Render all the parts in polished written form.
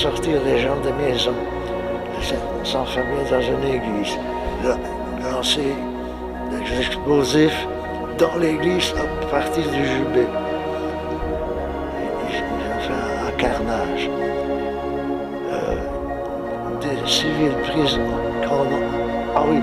sortir des gens des maisons, s'enfermer dans une église, lancer des explosifs dans l'église à partir du jubé. Ils ont fait un carnage. Des civils pris ah oui,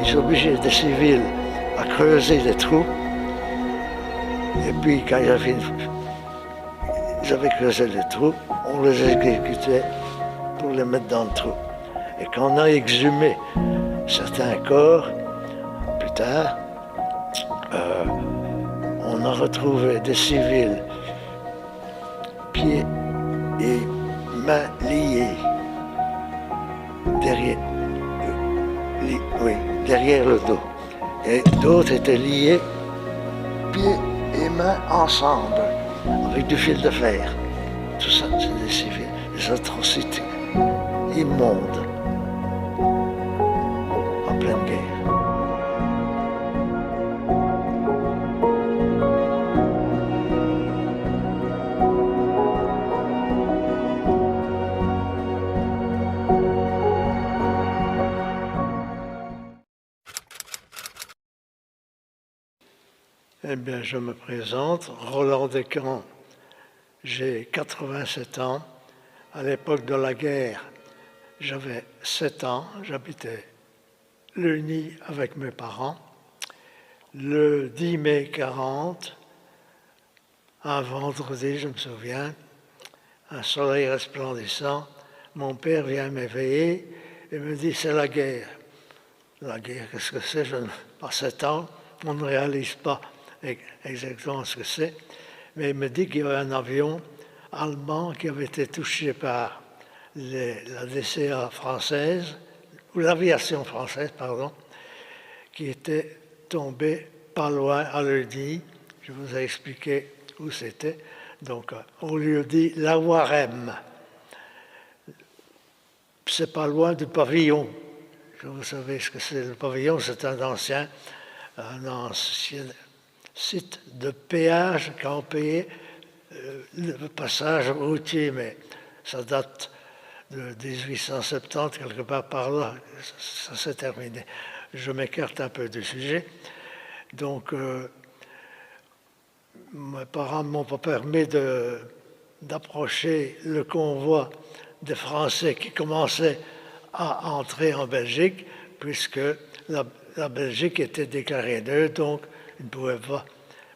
ils obligeaient des civils à creuser des trous. Et puis quand ils avaient creusé les trous, on les exécutait pour les mettre dans le trou. Et quand on a exhumé certains corps, plus tard, on a retrouvé des civils, pieds et mains liés derrière le dos. Et d'autres étaient liés, pieds et mains ensemble, avec du fil de fer. Tout ça, c'est des civils, des atrocités immondes en pleine guerre. Eh bien, je me présente, Roland Descamps, j'ai 87 ans. À l'époque de la guerre, j'avais 7 ans, j'habitais Leuny avec mes parents. Le 10 mai 40, un vendredi, je me souviens, un soleil resplendissant, mon père vient m'éveiller et me dit « c'est la guerre ». La guerre, qu'est-ce que c'est? À 7 ans, on ne réalise pas exactement ce que c'est, mais il me dit qu'il y avait un avion allemand qui avait été touché par la DCA française, ou l'aviation française, pardon, qui était tombé pas loin à Leuny. Je vous ai expliqué où c'était. Donc, au lieu-dit La Waremme. C'est pas loin du pavillon. Vous savez ce que c'est le pavillon, c'est un ancien site de péage quand on payait le passage routier, mais ça date de 1870, quelque part par là, ça s'est terminé. Je m'écarte un peu du sujet. Donc, mes parents ne m'ont pas permis d'approcher le convoi des Français qui commençaient à entrer en Belgique, puisque la Belgique était déclarée neutre, donc ils ne pouvaient pas.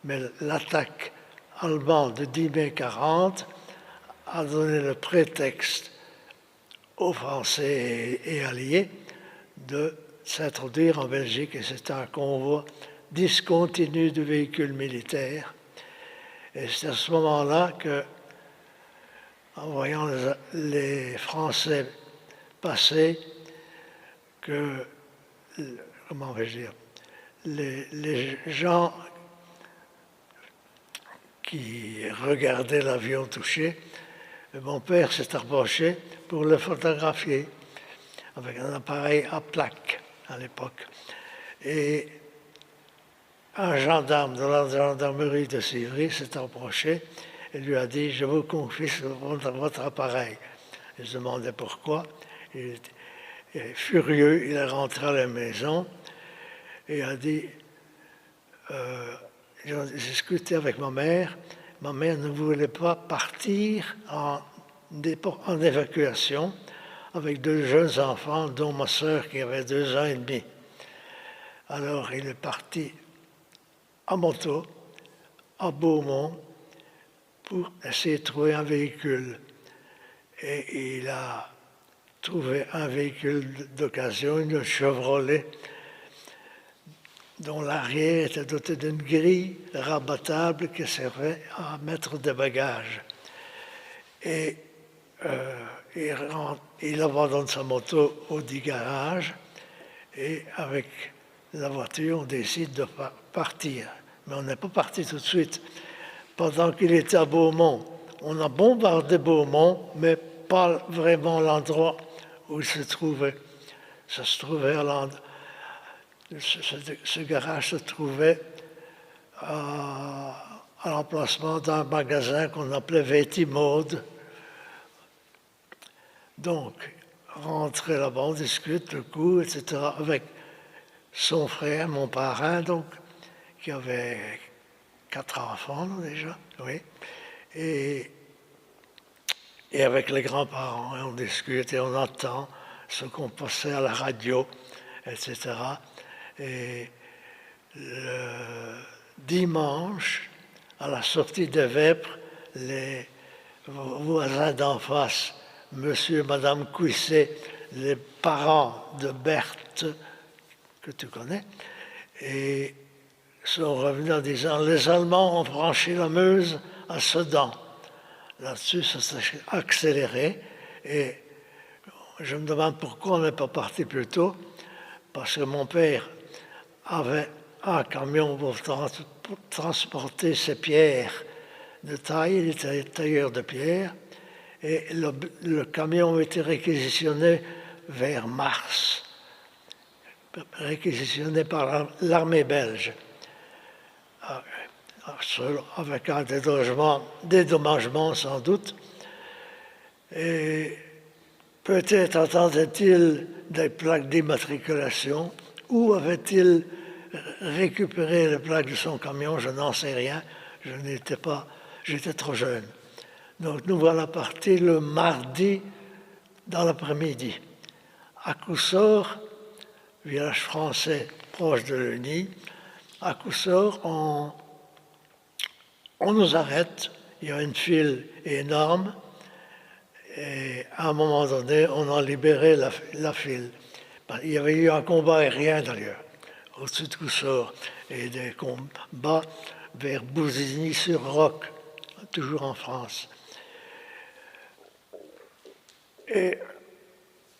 Mais l'attaque allemande de 10 mai 40 a donné le prétexte aux Français et alliés de s'introduire en Belgique, et c'est un convoi discontinu de véhicules militaires. Et c'est à ce moment-là que, en voyant les Français passer, que, comment vais-je dire, les gens qui regardaient l'avion touché, mon père s'est approché pour le photographier avec un appareil à plaque à l'époque. Et un gendarme de la gendarmerie de Sivry s'est approché et lui a dit « Je vous confisque votre appareil ». Il se demandait pourquoi. Il était furieux, il est rentré à la maison et a dit j'ai discuté avec ma mère ne voulait pas partir en évacuation avec 2 jeunes enfants, dont ma sœur qui avait 2 ans et demi. Alors il est parti en moto à Beaumont pour essayer de trouver un véhicule. Et il a trouvé un véhicule d'occasion, une Chevrolet, dont l'arrière était doté d'une grille rabattable qui servait à mettre des bagages. Et il abandonne sa moto au dit garage et avec la voiture, on décide de partir. Mais on n'est pas parti tout de suite. Pendant qu'il était à Beaumont, on a bombardé Beaumont, mais pas vraiment l'endroit où il se trouvait. Ça se trouvait à l'endroit. Ce garage se trouvait à l'emplacement d'un magasin qu'on appelait Vétimode. Donc, rentrer là-bas, on discute le coup, etc., avec son frère, mon parrain, donc, qui avait 4 enfants déjà, oui. Et avec les grands-parents, on discute et on entend ce qu'on passait à la radio, etc. Et le dimanche, à la sortie de Vêpres, les voisins d'en face, monsieur et madame Couisset, les parents de Berthe, que tu connais, et sont revenus en disant « Les Allemands ont franchi la Meuse à Sedan ». Là-dessus, ça s'est accéléré et je me demande pourquoi on n'est pas parti plus tôt, parce que mon père avait un camion pour transporter ses pierres de taille, il était tailleur de pierre, et le camion a été réquisitionné vers mars, réquisitionné par l'armée belge, avec un dédommagement sans doute. Et peut-être attendait-il des plaques d'immatriculation, ou avait-il récupéré les plaques de son camion, je n'en sais rien, j'étais trop jeune. Donc nous voilà partis le mardi dans l'après-midi. À Coussort, village français proche de Leuny, à Coussort, on nous arrête, il y a une file énorme, et à un moment donné, on a libéré la file. Il y avait eu un combat aérien d'ailleurs, au-dessus de Coussort, et des combats vers Bousigny-sur-Roc, toujours en France. Et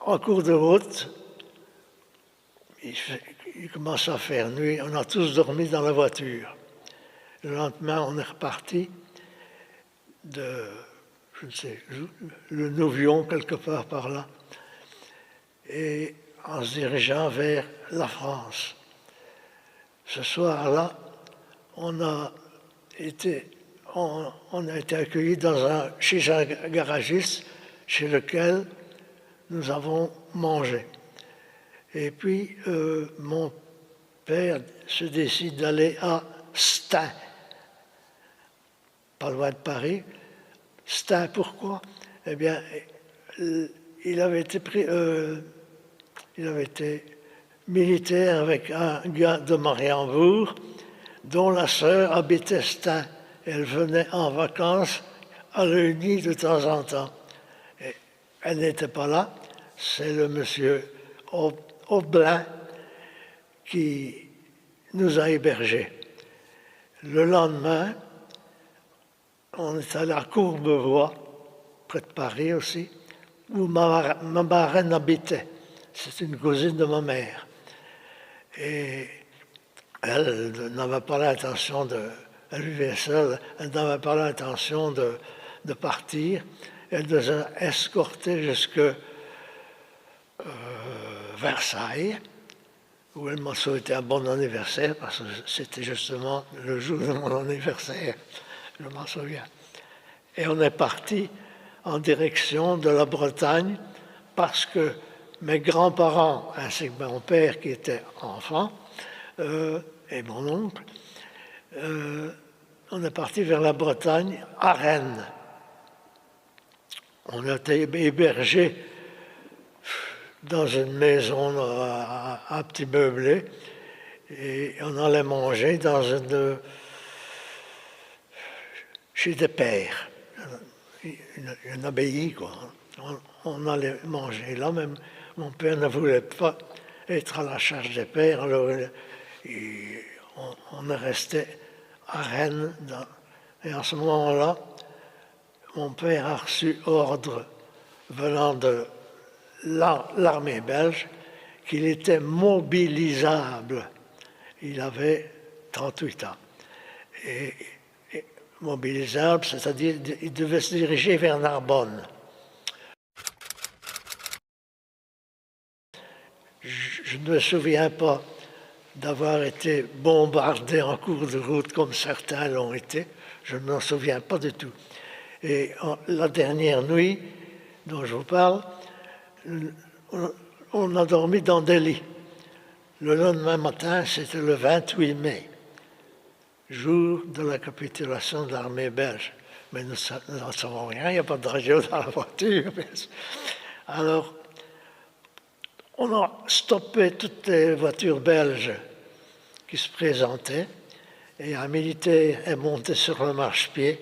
en cours de route, il commence à faire nuit, on a tous dormi dans la voiture. Le lendemain, on est reparti de, je ne sais, le Nouvion, quelque part par là, et en se dirigeant vers la France. Ce soir-là, on a été accueillis chez un garagiste chez lequel nous avons mangé. Et puis, mon père se décide d'aller à Stein, pas loin de Paris. Stein, pourquoi? Eh bien, il avait été militaire avec un gars de Mariembourg dont la sœur habitait Stein. Elle venait en vacances à Leuny de temps en temps. Et elle n'était pas là, c'est le monsieur Aublin qui nous a hébergés. Le lendemain, on est allé à Courbevoie, près de Paris aussi, où ma marraine habitait. C'est une cousine de ma mère. Et elle n'avait pas l'intention elle vivait seule, elle n'avait pas l'intention de partir. Elle nous a escortés jusque Versailles, où elle m'a souhaité un bon anniversaire, parce que c'était justement le jour de mon anniversaire, je m'en souviens. Et on est parti en direction de la Bretagne, parce que mes grands-parents, ainsi que mon père qui était enfant, et mon oncle, on est parti vers la Bretagne, à Rennes. On a été hébergés dans une maison un petit meublé, et on allait manger chez des pères, une abbaye, quoi. On allait manger là, même mon père ne voulait pas être à la charge des pères, alors on est resté à Rennes. Et en ce moment-là, mon père a reçu ordre venant de l'armée belge qu'il était mobilisable. Il avait 38 ans. Et mobilisable, c'est-à-dire il devait se diriger vers Narbonne. Je ne me souviens pas d'avoir été bombardé en cours de route comme certains l'ont été. Je ne m'en souviens pas du tout. Et la dernière nuit dont je vous parle, on a dormi dans des lits. Le lendemain matin, c'était le 28 mai, jour de la capitulation de l'armée belge. Mais nous n'en savons rien, il n'y a pas de radio dans la voiture. Alors, on a stoppé toutes les voitures belges qui se présentaient, et un militaire est monté sur le marchepied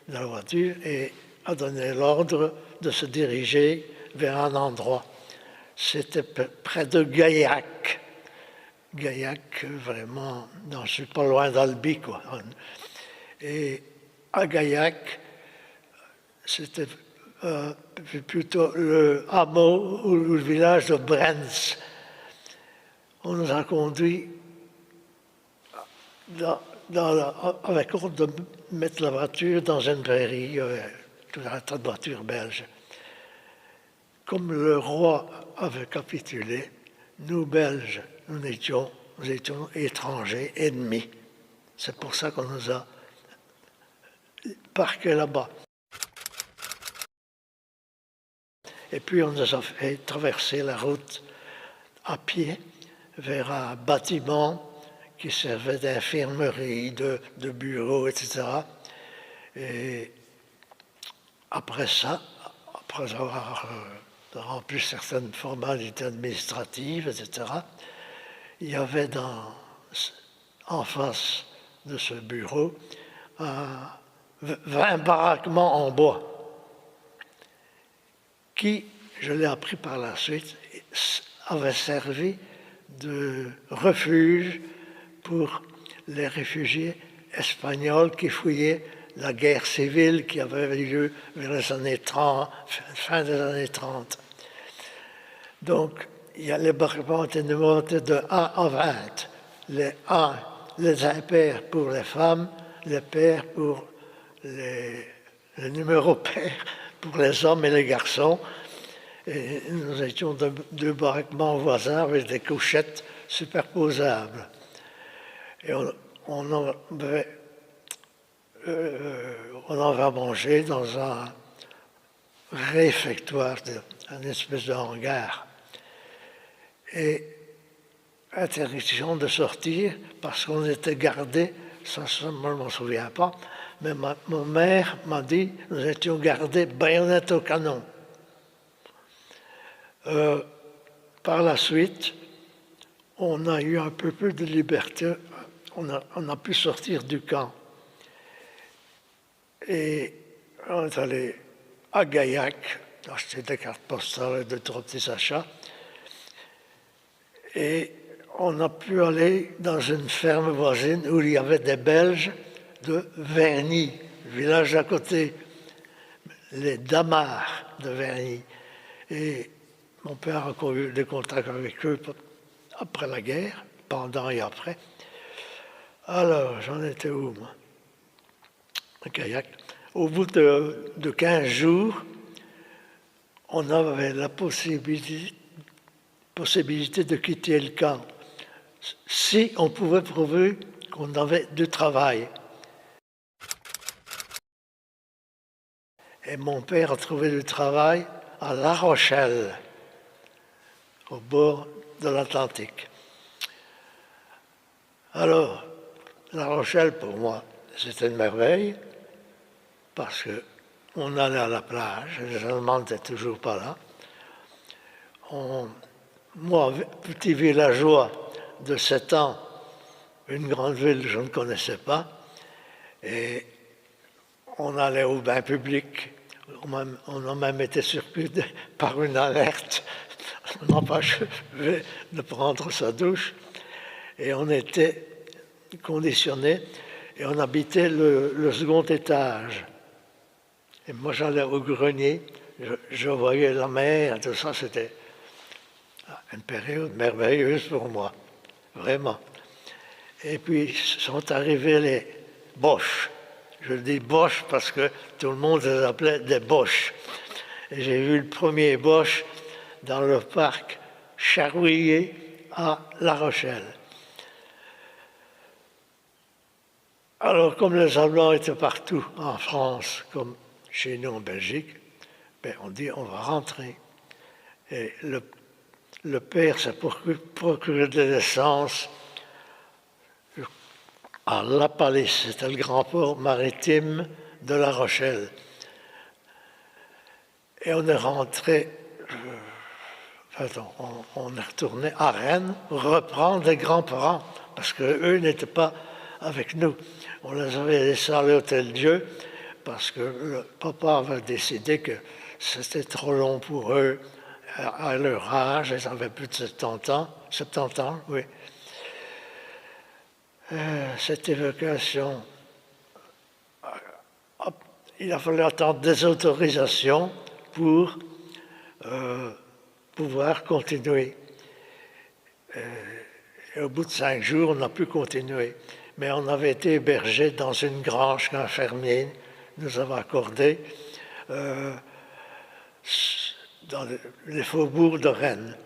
de la voiture et a donné l'ordre de se diriger vers un endroit. C'était près de Gaillac. Gaillac, vraiment, je suis pas loin d'Albi, quoi. Et à Gaillac, c'était plutôt le hameau ou le village de Brenz. On nous a conduits avec ordre de mettre la voiture dans une prairie, tout un tas de voitures belges. Comme le roi avait capitulé, nous, Belges, nous étions étrangers, ennemis. C'est pour ça qu'on nous a parqués là-bas. Et puis on nous a fait traverser la route à pied vers un bâtiment qui servait d'infirmerie, de bureau, etc. Et après ça, après avoir rempli certaines formalités administratives, etc., il y avait en face de ce bureau 20 baraquements en bois qui, je l'ai appris par la suite, avaient servi de refuge pour les réfugiés espagnols qui fouillaient la guerre civile qui avait eu lieu vers les années 30, fin des années 30. Donc, les baraquements étaient numérotés de 1 à 20. Les impairs pour les femmes, les pairs pour les numéros pairs pour les hommes et les garçons. Et nous étions deux baraquements voisins avec des couchettes superposables. Et on avait mangé dans un réfectoire, une espèce de hangar. Et interdiction de sortir parce qu'on était gardés, ça je ne m'en souviens pas, mais ma mère m'a dit nous étions gardés baïonnettes au canon. Par la suite, on a eu un peu plus de liberté, on a pu sortir du camp. Et on est allé à Gaillac, acheter des cartes postales et de trois petits achats. Et on a pu aller dans une ferme voisine où il y avait des Belges de Verny, village à côté, les Damars de Verny. Et mon père a eu des contacts avec eux après la guerre, pendant et après. Alors, j'en étais où, moi? À Gaillac. Au bout de 15 jours, on avait la possibilité de quitter le camp si on pouvait prouver qu'on avait du travail. Et mon père a trouvé du travail à La Rochelle, au bord de l'Atlantique. Alors, La Rochelle, pour moi, c'était une merveille, parce qu'on allait à la plage, les Allemands n'étaient toujours pas là. Moi, petit villageois de 7 ans, une grande ville, je ne connaissais pas, et on allait au bain public. On a même été surpris par une alerte. On n'empêchait de prendre sa douche. Et on était conditionnés et on habitait le second étage. Et moi, j'allais au grenier, je voyais la mer, tout ça, c'était une période merveilleuse pour moi, vraiment. Et puis sont arrivés les Boches. Je dis Boches parce que tout le monde les appelait des Boches. Et j'ai vu le premier Boche dans le parc Charouillet à La Rochelle. Alors, comme les Allemands étaient partout en France, comme chez nous en Belgique, ben on dit on va rentrer. Et le père s'est procuré de l'essence à La Palisse, c'était le grand port maritime de La Rochelle. Et on est rentré, on est retourné à Rennes, reprendre les grands-parents, parce qu'eux n'étaient pas avec nous. On les avait laissés à l'Hôtel-Dieu, parce que le papa avait décidé que c'était trop long pour eux à leur âge, ils avaient plus de 70 ans, 70 ans, oui. Cette évacuation, il a fallu attendre des autorisations pour pouvoir continuer. Et au bout de 5 jours, on a pu continuer. Mais on avait été hébergés dans une grange qu'un fermier nous avait accordée dans les faubourgs de Rennes.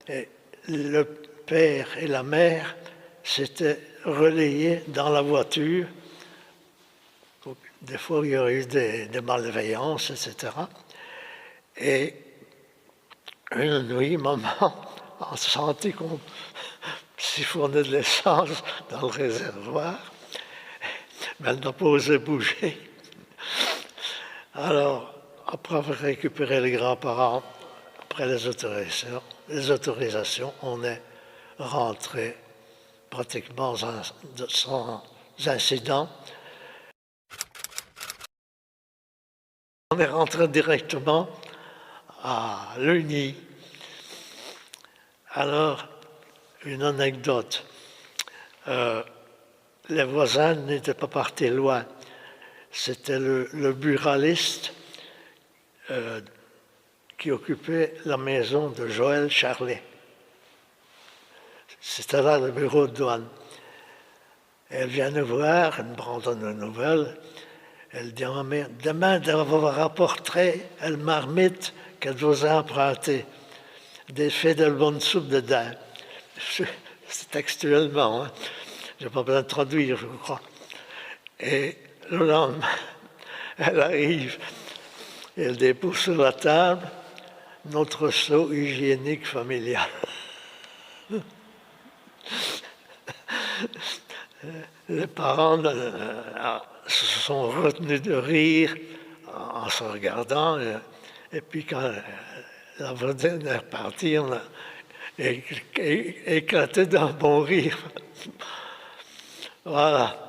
Et le père et la mère s'étaient relayés dans la voiture. Des fois, il y aurait eu des malveillances, etc. Et une nuit, maman a senti qu'on siphonnait de l'essence dans le réservoir, mais elle n'a pas osé bouger. Alors, après avoir récupéré les grands-parents, après les autorisations, on est rentré pratiquement sans incident. On est rentré directement à Lugny. Alors, une anecdote. Les voisins n'étaient pas partis loin. C'était le buraliste qui occupait la maison de Joël Charlet. C'était là le bureau de douane. Elle vient nous voir, elle me prend une nouvelle. Elle dit à ma mère, demain, elle va rapporter une marmite qu'elle vous a empruntée, des faits de bonne soupe de dinde. C'est textuellement, hein. Je n'ai pas besoin de traduire, je crois. Et le lendemain, elle arrive, et elle dépose sur la table notre seau hygiénique familial. Les parents se sont retenus de rire en se regardant, et puis quand la vedette est repartie, on a éclaté d'un bon rire. Voilà.